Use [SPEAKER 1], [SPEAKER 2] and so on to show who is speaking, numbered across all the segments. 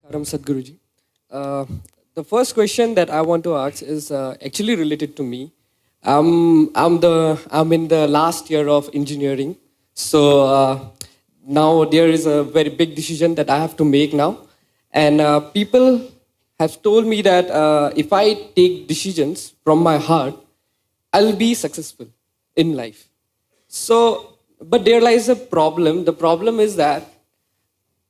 [SPEAKER 1] Ram Sadguruji. Uh, the first question that I want to ask is actually related to me. I'm in the last year of engineering, so now there is a very big decision that I have to make now, and people have told me that if I take decisions from my heart, I'll be successful in life. So, but there lies a problem. The problem is that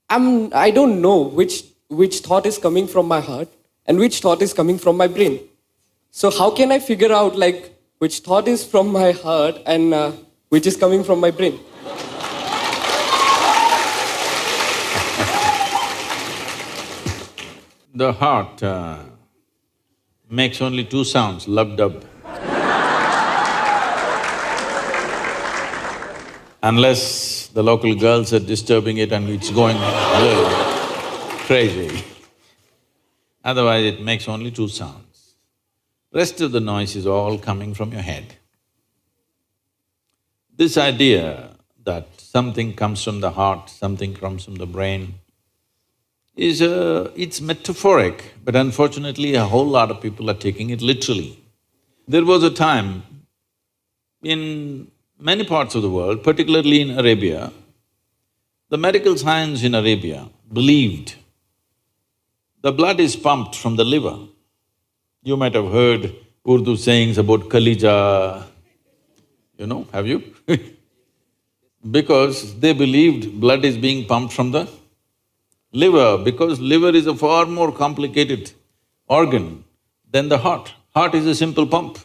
[SPEAKER 1] I don't know which thought is coming from my heart and which thought is coming from my brain. So how can I figure out like which thought is from my heart and which is coming from my brain?
[SPEAKER 2] The heart makes only two sounds, lub-dub. Unless the local girls are disturbing it and it's going a little crazy. Otherwise it makes only two sounds. Rest of the noise is all coming from your head. This idea that something comes from the heart, something comes from the brain, it's metaphoric, but unfortunately a whole lot of people are taking it literally. There was a time in many parts of the world, particularly in Arabia, the medical science in Arabia believed the blood is pumped from the liver. You might have heard Urdu sayings about Kalija, have you? Because they believed blood is being pumped from the liver, because liver is a far more complicated organ than the heart. Heart is a simple pump.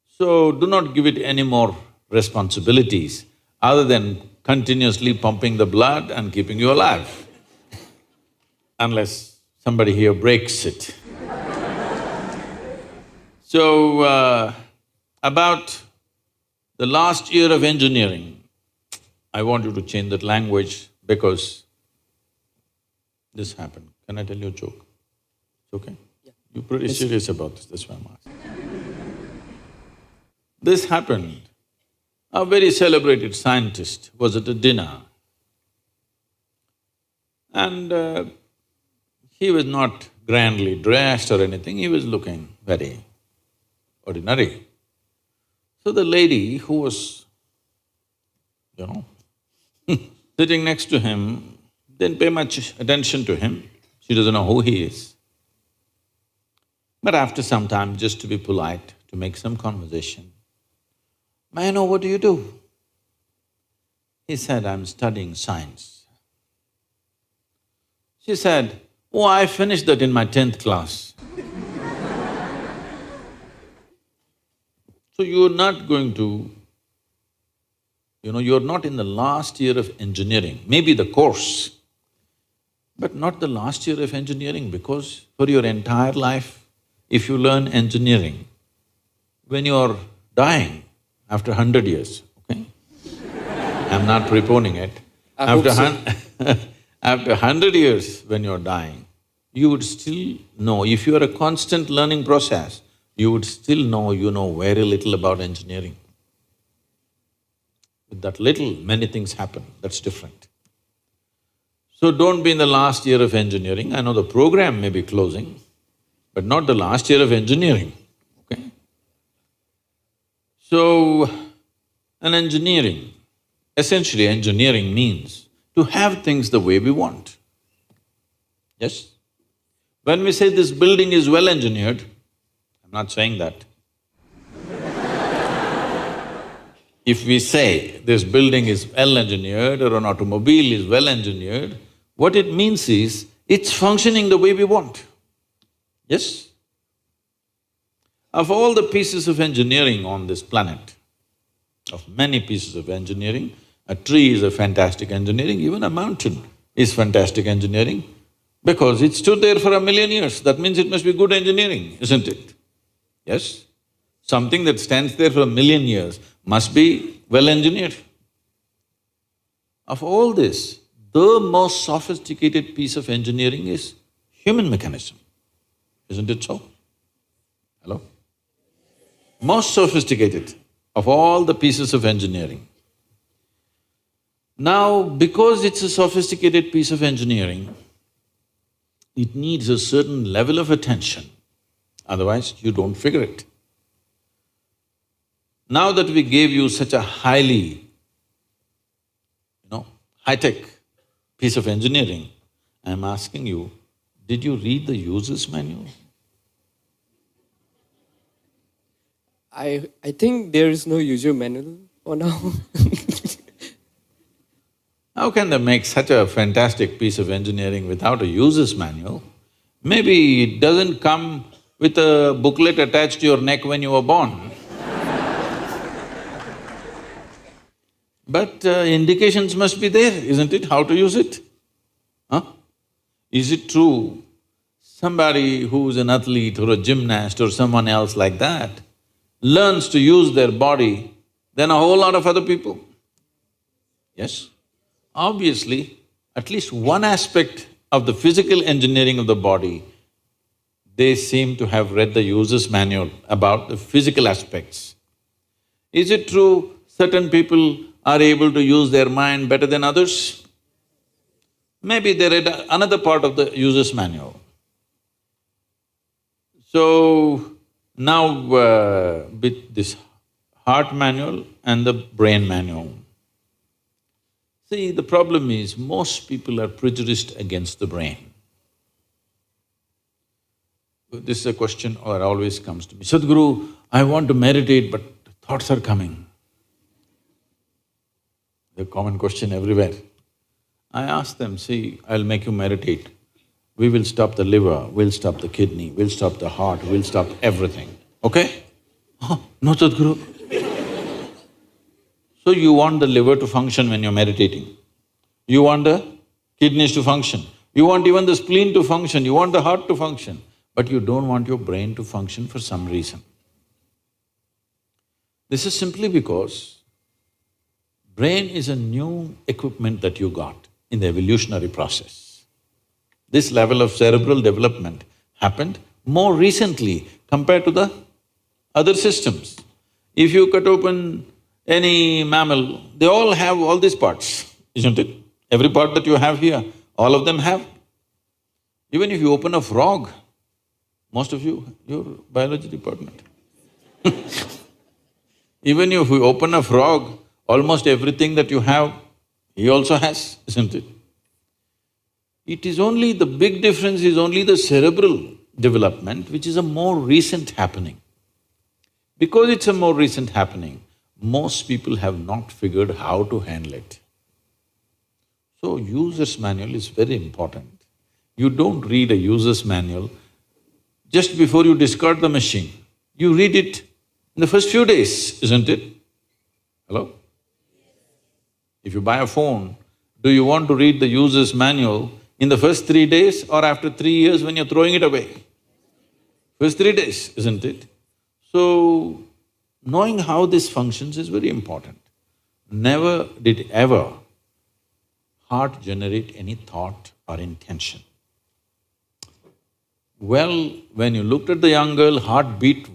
[SPEAKER 2] So do not give it any more responsibilities other than continuously pumping the blood and keeping you alive, unless somebody here breaks it. So, about the last year of engineering, I want you to change that language because this happened. Can I tell you a joke? It's okay?
[SPEAKER 1] Yeah.
[SPEAKER 2] You're pretty serious about this, that's why I'm asking. This happened. A very celebrated scientist was at a dinner and he was not grandly dressed or anything, he was looking very ordinary. So the lady who was, sitting next to him didn't pay much attention to him, she doesn't know who he is. But after some time, just to be polite, to make some conversation, "May I know what do you do?" He said, "I'm studying science." She said, "Oh, I finished that in my 10th class." So you're not going to, you're not in the last year of engineering, maybe the course, but not the last year of engineering, because for your entire life, if you learn engineering, when you're dying, after 100 years, okay? I'm not preponing it. After 100 years when you're dying, you would still know, if you're a constant learning process, you would still know you know very little about engineering. With that little, many things happen, that's different. So don't be in the last year of engineering. I know the program may be closing, but not the last year of engineering, okay? So, essentially engineering means to have things the way we want. Yes? When we say this building is well engineered, I'm not saying that. If we say this building is well engineered or an automobile is well engineered, what it means is it's functioning the way we want. Yes? Of all the pieces of engineering on this planet, of many pieces of engineering, a tree is a fantastic engineering, even a mountain is fantastic engineering, because it stood there for 1,000,000 years, that means it must be good engineering, isn't it? Yes? Something that stands there for 1,000,000 years must be well engineered. Of all this, the most sophisticated piece of engineering is human mechanism, isn't it so? Hello? Most sophisticated of all the pieces of engineering. Now, because it's a sophisticated piece of engineering, It needs a certain level of attention, otherwise you don't figure it. Now that we gave you such a highly, high-tech piece of engineering, I'm asking you, did you read the user's manual?
[SPEAKER 1] I think there is no user manual for now.
[SPEAKER 2] How can they make such a fantastic piece of engineering without a user's manual? Maybe it doesn't come with a booklet attached to your neck when you were born. But indications must be there, isn't it, how to use it? Huh? Is it true somebody who's an athlete or a gymnast or someone else like that learns to use their body than a whole lot of other people? Yes? Obviously, at least one aspect of the physical engineering of the body, they seem to have read the user's manual about the physical aspects. Is it true certain people are able to use their mind better than others? Maybe they read another part of the user's manual. So, now with this heart manual and the brain manual, see, the problem is most people are prejudiced against the brain. This is a question that always comes to me, Sadguru, I want to meditate but thoughts are coming. The common question everywhere. I ask them, see, I'll make you meditate. We will stop the liver, we'll stop the kidney, we'll stop the heart, we'll stop everything, okay? Oh, no Sadguru. So you want the liver to function when you're meditating. You want the kidneys to function. You want even the spleen to function, you want the heart to function. But you don't want your brain to function for some reason. This is simply because brain is a new equipment that you got in the evolutionary process. This level of cerebral development happened more recently compared to the other systems. If you cut open any mammal, they all have all these parts, isn't it? Every part that you have here, all of them have. Even if you open a frog, most of you, you're biology department. Even if you open a frog, almost everything that you have, he also has, isn't it? It is only… the big difference is only the cerebral development, which is a more recent happening. Because it's a more recent happening, most people have not figured how to handle it. So, user's manual is very important. You don't read a user's manual just before you discard the machine. You read it in the first few days, isn't it? Hello? If you buy a phone, do you want to read the user's manual in the first 3 days or after 3 years when you're throwing it away? First 3 days, isn't it? So, knowing how this functions is very important. Never did ever heart generate any thought or intention. Well, when you looked at the young girl, heart beat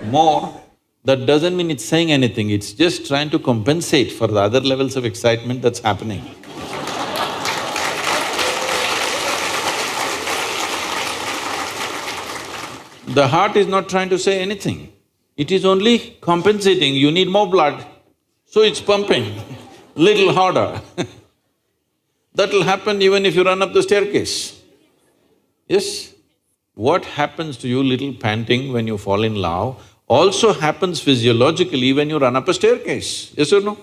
[SPEAKER 2] more, that doesn't mean it's saying anything, it's just trying to compensate for the other levels of excitement that's happening. The heart is not trying to say anything, it is only compensating, you need more blood, so it's pumping little harder. That'll happen even if you run up the staircase. Yes? What happens to you little panting when you fall in love also happens physiologically when you run up a staircase, yes or no?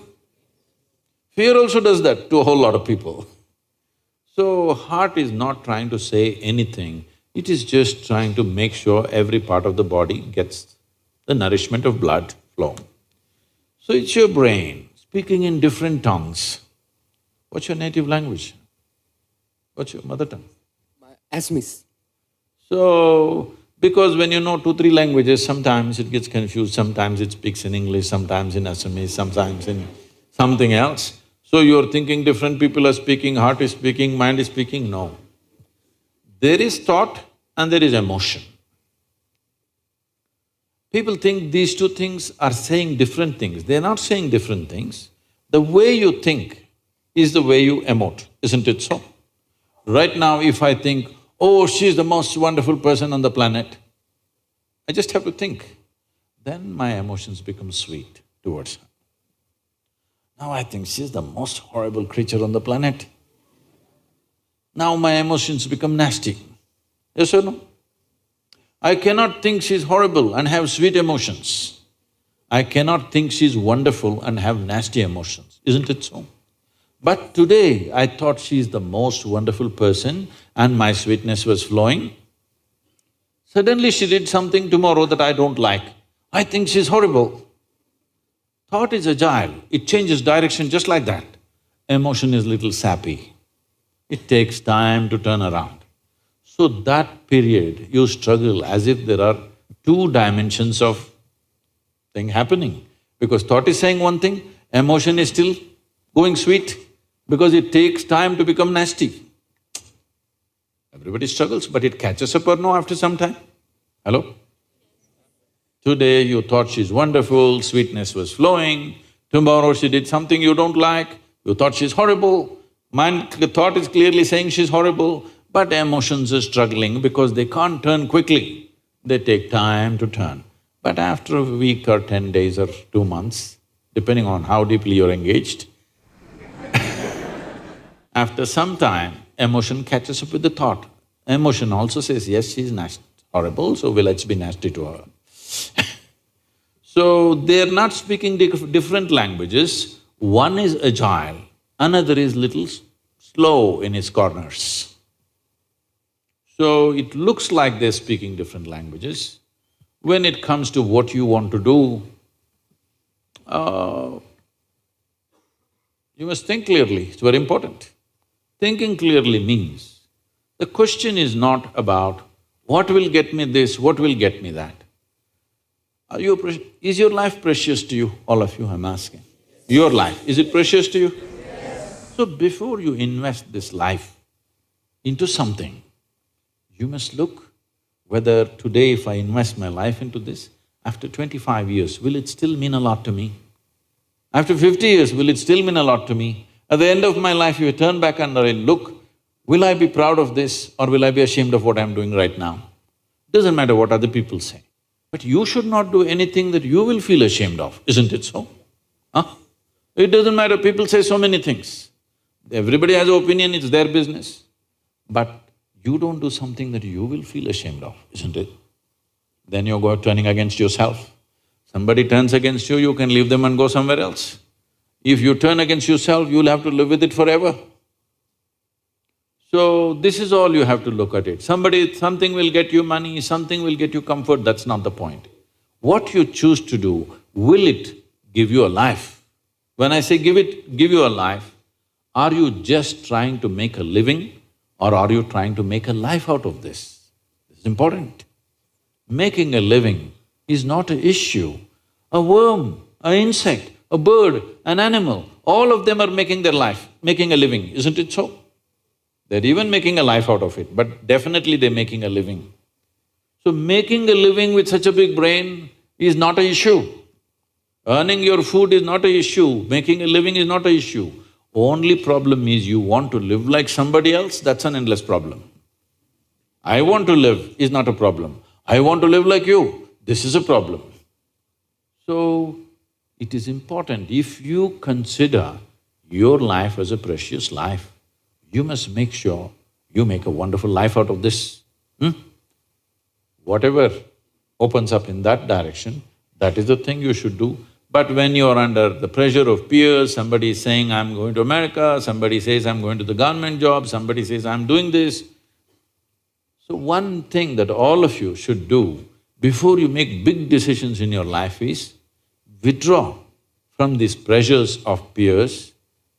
[SPEAKER 2] Fear also does that to a whole lot of people. So, heart is not trying to say anything, it is just trying to make sure every part of the body gets the nourishment of blood flow. So, it's your brain speaking in different tongues. What's your native language? What's your mother tongue?
[SPEAKER 1] Assamese.
[SPEAKER 2] So, because when you know 2, 3 languages, sometimes it gets confused, sometimes it speaks in English, sometimes in Assamese, sometimes in something else. So you're thinking different people are speaking, heart is speaking, mind is speaking, no. There is thought and there is emotion. People think these two things are saying different things, they're not saying different things. The way you think is the way you emote, isn't it so? Right now, if I think, oh, she's the most wonderful person on the planet, I just have to think. Then my emotions become sweet towards her. Now I think she's the most horrible creature on the planet. Now my emotions become nasty. Yes or no? I cannot think she's horrible and have sweet emotions. I cannot think she's wonderful and have nasty emotions, isn't it so? But today I thought she's the most wonderful person and my sweetness was flowing. Suddenly she did something tomorrow that I don't like. I think she's horrible. Thought is agile, it changes direction just like that. Emotion is little sappy. It takes time to turn around. So that period you struggle as if there are two dimensions of thing happening. Because thought is saying one thing, emotion is still going sweet because it takes time to become nasty. Everybody struggles, but it catches up or no after some time? Hello? Today you thought she's wonderful, sweetness was flowing. Tomorrow she did something you don't like, you thought she's horrible. The thought is clearly saying she's horrible, but emotions are struggling because they can't turn quickly. They take time to turn. But after a week or 10 days or 2 months, depending on how deeply you're engaged, after some time, emotion catches up with the thought. Emotion also says, yes, she's horrible, so let's be nasty to her. So, they're not speaking different languages. One is agile, another is little slow in its corners. So, it looks like they're speaking different languages. When it comes to what you want to do, you must think clearly, it's very important. Thinking clearly means, the question is not about what will get me this, what will get me that. Is your life precious to you? All of you, I'm asking. Your life, is it precious to you? Yes. So before you invest this life into something, you must look whether today if I invest my life into this, after 25 years, will it still mean a lot to me? After 50 years, will it still mean a lot to me? At the end of my life, if I turn back and I look, will I be proud of this or will I be ashamed of what I'm doing right now? Doesn't matter what other people say. But you should not do anything that you will feel ashamed of, isn't it so? Huh? It doesn't matter, people say so many things. Everybody has an opinion, it's their business. But you don't do something that you will feel ashamed of, isn't it? Then you're turning against yourself. Somebody turns against you, you can leave them and go somewhere else. If you turn against yourself, you'll have to live with it forever. So, this is all you have to look at it. Something will get you money, something will get you comfort, that's not the point. What you choose to do, will it give you a life? When I say give you a life, are you just trying to make a living or are you trying to make a life out of this? This is important. Making a living is not an issue. A worm, an insect, a bird, an animal, all of them are making their life, making a living, isn't it so? They're even making a life out of it, but definitely they're making a living. So making a living with such a big brain is not an issue. Earning your food is not an issue, making a living is not an issue. Only problem is you want to live like somebody else, that's an endless problem. I want to live is not a problem. I want to live like you, this is a problem. So, it is important, if you consider your life as a precious life, you must make sure you make a wonderful life out of this. Whatever opens up in that direction, that is the thing you should do. But when you're under the pressure of peers, somebody is saying, I'm going to America, somebody says, I'm going to the government job, somebody says, I'm doing this. So one thing that all of you should do before you make big decisions in your life is withdraw from these pressures of peers,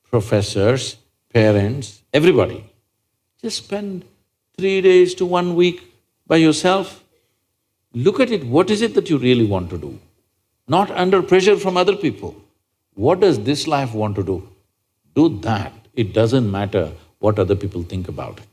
[SPEAKER 2] professors, parents, everybody. Just spend 3 days to 1 week by yourself. Look at it, what is it that you really want to do? Not under pressure from other people. What does this life want to do? Do that. It doesn't matter what other people think about it.